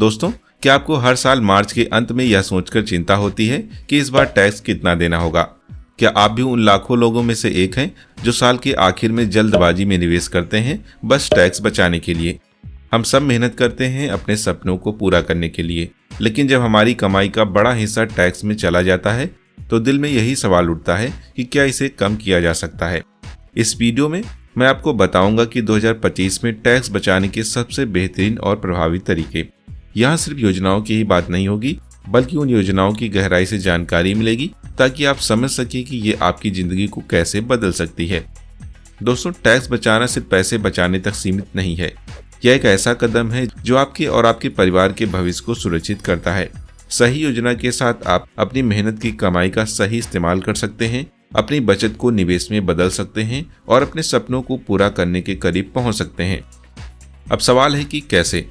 दोस्तों, क्या आपको हर साल मार्च के अंत में यह सोचकर चिंता होती है कि इस बार टैक्स कितना देना होगा? क्या आप भी उन लाखों लोगों में से एक हैं जो साल के आखिर में जल्दबाजी में निवेश करते हैं बस टैक्स बचाने के लिए? हम सब मेहनत करते हैं अपने सपनों को पूरा करने के लिए, लेकिन जब हमारी कमाई का बड़ा हिस्सा टैक्स में चला जाता है तो दिल में यही सवाल उठता है कि क्या इसे कम किया जा सकता है। इस वीडियो में मैं आपको बताऊंगा कि 2025 में टैक्स बचाने के सबसे बेहतरीन और प्रभावी तरीके। यहाँ सिर्फ योजनाओं की ही बात नहीं होगी, बल्कि उन योजनाओं की गहराई से जानकारी मिलेगी ताकि आप समझ सकें कि ये आपकी जिंदगी को कैसे बदल सकती है। दोस्तों, टैक्स बचाना सिर्फ पैसे बचाने तक सीमित नहीं है। यह एक ऐसा कदम है जो आपके और आपके परिवार के भविष्य को सुरक्षित करता है। सही योजना के साथ आप अपनी मेहनत की कमाई का सही इस्तेमाल कर सकते हैं, अपनी बचत को निवेश में बदल सकते हैं और अपने सपनों को पूरा करने के करीब पहुंच सकते हैं। अब सवाल है कि कैसे?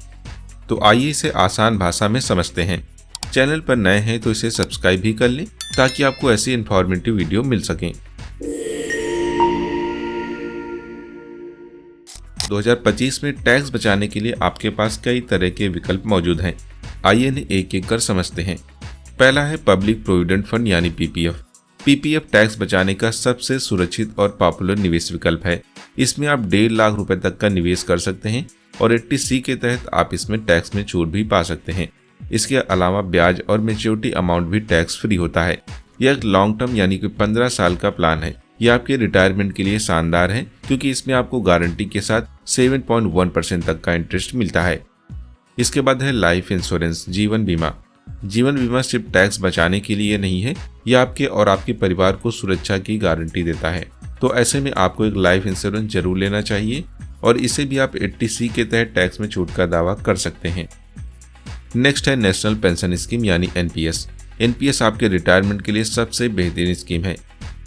तो आइए इसे आसान भाषा में समझते हैं। चैनल पर नए हैं तो इसे सब्सक्राइब भी कर लें ताकि आपको ऐसी इंफॉर्मेटिव वीडियो मिल सकें। 2025 में टैक्स बचाने के लिए आपके पास कई तरह के विकल्प मौजूद हैं। आइए इन्हें एक एक कर समझते हैं। पहला है पब्लिक प्रोविडेंट फंड यानी पीपीएफ। पीपीएफ टैक्स बचाने का सबसे सुरक्षित और पॉपुलर निवेश विकल्प है। इसमें आप 1.5 लाख रुपए तक का निवेश कर सकते हैं और 80C के तहत आप इसमें टैक्स में छूट भी पा सकते हैं। इसके अलावा ब्याज और मैच्योरिटी अमाउंट भी टैक्स फ्री होता है। यह एक लॉन्ग टर्म यानी कि 15 साल का प्लान है। यह आपके रिटायरमेंट के लिए शानदार है क्योंकि इसमें आपको गारंटी के साथ 7.1% तक का इंटरेस्ट मिलता है। इसके बाद है लाइफ इंश्योरेंस, जीवन बीमा। जीवन बीमा सिर्फ टैक्स बचाने के लिए नहीं है, यह आपके और आपके परिवार को सुरक्षा की गारंटी देता है। तो ऐसे में आपको एक लाइफ इंश्योरेंस जरूर लेना चाहिए और इसे भी आप 80C के तहत टैक्स में छूट का दावा कर सकते हैं। नेक्स्ट है नेशनल पेंशन स्कीम यानी एनपीएस। एनपीएस आपके रिटायरमेंट के लिए सबसे बेहतरीन स्कीम है।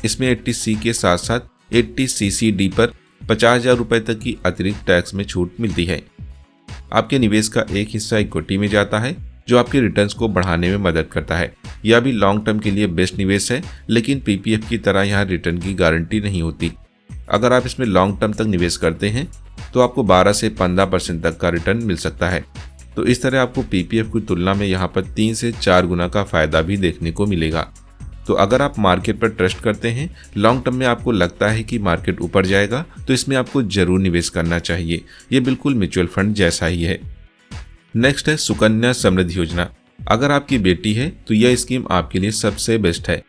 इसमें 80C के साथ साथ 80CCD पर 50,000 रुपए तक की अतिरिक्त टैक्स में छूट मिलती है। आपके निवेश का एक हिस्सा इक्विटी में जाता है जो आपके रिटर्न्स को बढ़ाने में मदद करता है। यह भी लॉन्ग टर्म के लिए बेस्ट निवेश है, लेकिन पीपीएफ की तरह यहाँ रिटर्न की गारंटी नहीं होती। अगर आप इसमें लॉन्ग टर्म तक निवेश करते हैं तो आपको 12 से 15% तक का रिटर्न मिल सकता है। तो इस तरह आपको पीपीएफ की तुलना में यहाँ पर 3 से 4 गुना का फायदा भी देखने को मिलेगा। तो अगर आप मार्केट पर ट्रस्ट करते हैं, लॉन्ग टर्म में आपको लगता है कि मार्केट ऊपर जाएगा, तो इसमें आपको जरूर निवेश करना चाहिए। ये बिल्कुल म्यूचुअल फंड जैसा ही है। नेक्स्ट है सुकन्या समृद्धि योजना। अगर आपकी बेटी है तो यह स्कीम आपके लिए सबसे बेस्ट है।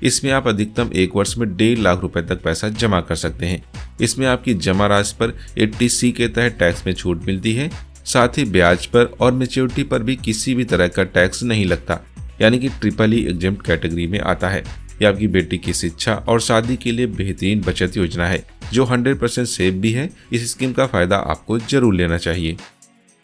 इसमें आप अधिकतम 1 वर्ष में 1.5 लाख रुपए तक पैसा जमा कर सकते हैं। इसमें आपकी जमा राशि पर 80C के तहत टैक्स में छूट मिलती है। साथ ही ब्याज पर और मैच्योरिटी पर भी किसी भी तरह का टैक्स नहीं लगता, यानी कि EEE एग्जेम्प्ट कैटेगरी में आता है। यह आपकी बेटी की शिक्षा और शादी के लिए बेहतरीन बचत योजना है जो 100% सेफ भी है। इस स्कीम का फायदा आपको जरूर लेना चाहिए।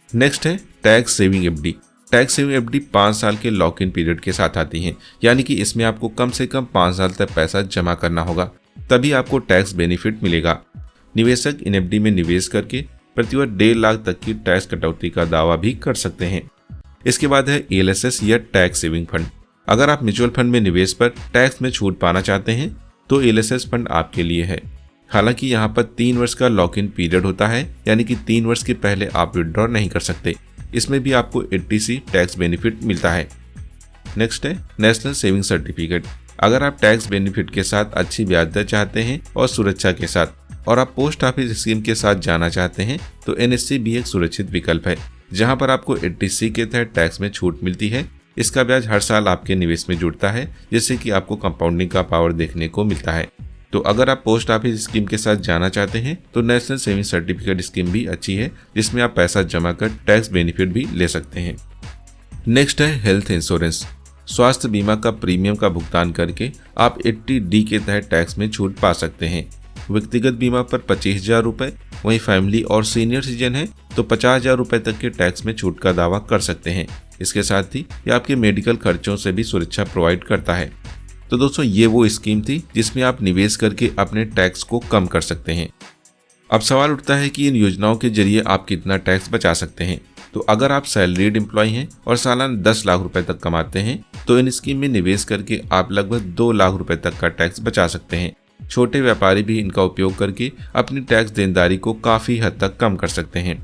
नेक्स्ट है tax saving FD. Tax saving FD 5 साल के लॉक इन पीरियड के साथ आती हैं, यानी कि इसमें आपको कम से कम 5 साल तक पैसा जमा करना होगा, तभी आपको टैक्स बेनिफिट मिलेगा। निवेशक इन एफडी में निवेश करके प्रतिवर्ष 1.5 लाख तक की टैक्स कटौती का दावा भी कर सकते हैं। इसके बाद है एलएसएस या टैक्स सेविंग फंड। अगर आप म्यूचुअल फंड में निवेश पर टैक्स में छूट पाना चाहते हैं तो एलएसएस फंड आपके लिए है। हालांकि यहाँ पर 3 वर्ष का लॉक इन पीरियड होता है, यानी कि 3 वर्ष के पहले आप विड्रॉ नहीं कर सकते। इसमें भी आपको 80C टैक्स बेनिफिट मिलता है। नेक्स्ट है नेशनल सेविंग सर्टिफिकेट। अगर आप टैक्स बेनिफिट के साथ अच्छी ब्याज दर चाहते हैं और सुरक्षा के साथ, और आप पोस्ट ऑफिस स्कीम के साथ जाना चाहते हैं, तो एनएससी भी एक सुरक्षित विकल्प है जहां पर आपको 80C के तहत टैक्स में छूट मिलती है। इसका ब्याज हर साल आपके निवेश में जुड़ता है, जिससे कि आपको कंपाउंडिंग का पावर देखने को मिलता है। तो अगर आप पोस्ट ऑफिस स्कीम के साथ जाना चाहते हैं तो नेशनल सेविंग सर्टिफिकेट स्कीम भी अच्छी है, जिसमें आप पैसा जमा कर टैक्स बेनिफिट भी ले सकते हैं। नेक्स्ट है हेल्थ इंश्योरेंस। स्वास्थ्य बीमा का प्रीमियम का भुगतान करके आप 80D के तहत टैक्स में छूट पा सकते हैं। व्यक्तिगत बीमा पर 25,000 रुपए, वहीं फैमिली और सीनियर सिटीजन है तो 50,000 रुपए तक के टैक्स में छूट का दावा कर सकते हैं। इसके साथ ही ये आपके मेडिकल खर्चों से भी सुरक्षा प्रोवाइड करता है। तो दोस्तों, ये वो स्कीम थी जिसमें आप निवेश करके अपने टैक्स को कम कर सकते हैं। अब सवाल उठता है कि इन योजनाओं के जरिए आप कितना टैक्स बचा सकते हैं। तो अगर आप सैलरीड एम्प्लॉय हैं और सालाना 10 लाख रुपए तक कमाते हैं तो इन स्कीम में निवेश करके आप लगभग 2 लाख रुपए तक का टैक्स बचा सकते हैं। छोटे व्यापारी भी इनका उपयोग करके अपनी टैक्स देनदारी को काफी हद तक कम कर सकते हैं।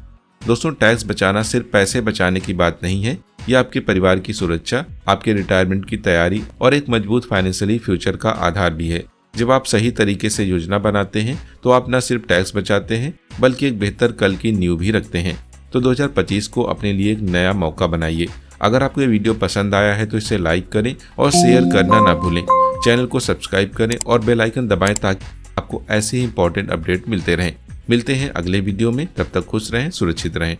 दोस्तों, टैक्स बचाना सिर्फ पैसे बचाने की बात नहीं है, ये आपके परिवार की सुरक्षा, आपके रिटायरमेंट की तैयारी और एक मजबूत फाइनेंशियली फ्यूचर का आधार भी है। जब आप सही तरीके से योजना बनाते हैं तो आप न सिर्फ टैक्स बचाते हैं बल्कि एक बेहतर कल की नींव भी रखते हैं। तो 2025 को अपने लिए एक नया मौका बनाइए। अगर आपको ये वीडियो पसंद आया है तो इसे लाइक करें और शेयर करना ना भूलें। चैनल को सब्सक्राइब करें और बेल आइकन दबाएं ताकि आपको ऐसे ही इंपॉर्टेंट अपडेट मिलते रहें। मिलते हैं अगले वीडियो में, तब तक खुश रहें, सुरक्षित रहें।